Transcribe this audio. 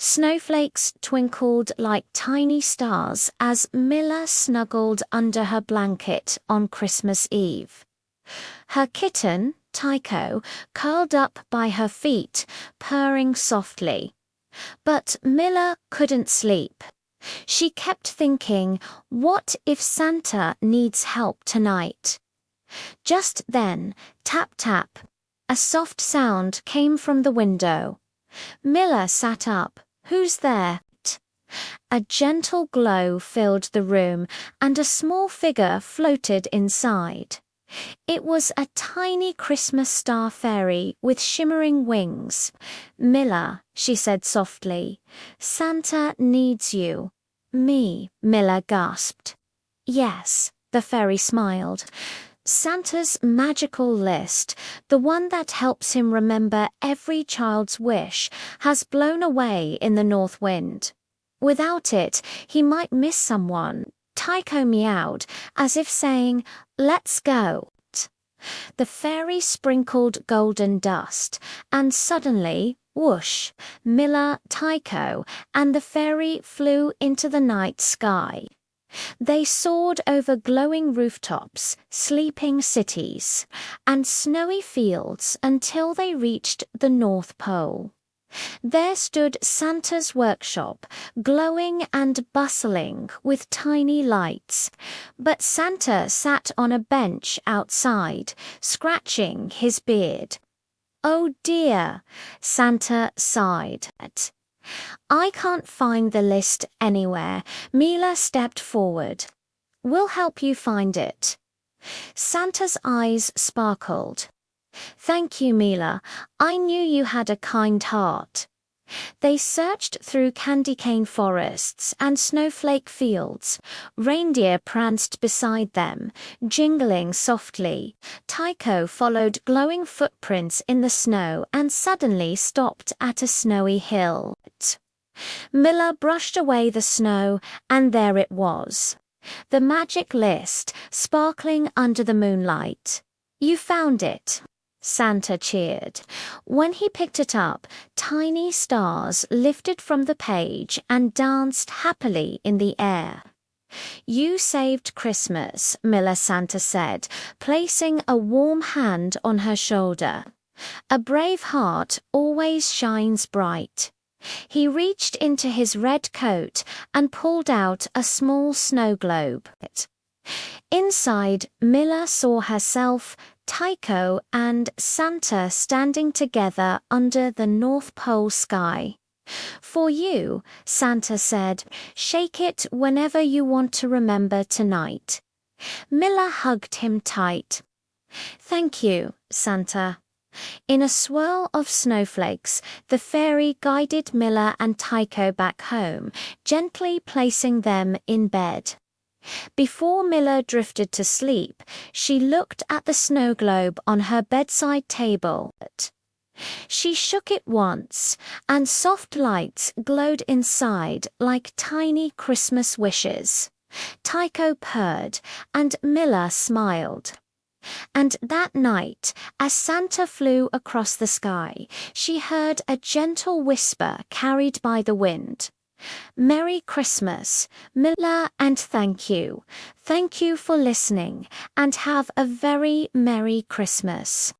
Snowflakes twinkled like tiny stars as Mila snuggled under her blanket on Christmas Eve. Her kitten, Tycho, curled up by her feet, purring softly. But Mila couldn't sleep. She kept thinking, what if Santa needs help tonight? Just then, tap tap, a soft sound came from the window. Mila sat up. Who's there? A gentle glow filled the room, and a small figure floated inside. It was a tiny Christmas star fairy with shimmering wings. Mila, she said softly, Santa needs you. Me, Mila gasped. Yes, the fairy smiled. Santa's magical list, the one that helps him remember every child's wish, has blown away in the north wind. Without it, he might miss someone. Tycho meowed, as if saying, let's go. The fairy sprinkled golden dust, and suddenly, whoosh, Mila, Tycho, and the fairy flew into the night sky. They soared over glowing rooftops, sleeping cities, and snowy fields until they reached the North Pole. There stood Santa's workshop, glowing and bustling with tiny lights. But Santa sat on a bench outside, scratching his beard. Oh dear, Santa sighed. I can't find the list anywhere. Mila stepped forward. We'll help you find it. Santa's eyes sparkled. Thank you, Mila. I knew you had a kind heart. They searched through candy cane forests and snowflake fields. Reindeer pranced beside them, jingling softly. Tycho followed glowing footprints in the snow and suddenly stopped at a snowy hill. Mila brushed away the snow, and there it was. The magic list, sparkling under the moonlight. You found it. Santa cheered. When he picked it up, tiny stars lifted from the page and danced happily in the air. You saved Christmas, Mila, Santa said, placing a warm hand on her shoulder. A brave heart always shines bright. He reached into his red coat and pulled out a small snow globe. Inside, Mila saw herself, Tycho, and Santa standing together under the North Pole sky. For you, Santa said, shake it whenever you want to remember tonight. Mila hugged him tight. Thank you, Santa. In a swirl of snowflakes, the fairy guided Mila and Tycho back home, gently placing them in bed. Before Mila drifted to sleep, she looked at the snow globe on her bedside table. She shook it once, and soft lights glowed inside like tiny Christmas wishes. Tycho purred, and Mila smiled. And that night, as Santa flew across the sky, she heard a gentle whisper carried by the wind. Merry Christmas, Mila, and thank you. Thank you for listening, and have a very Merry Christmas.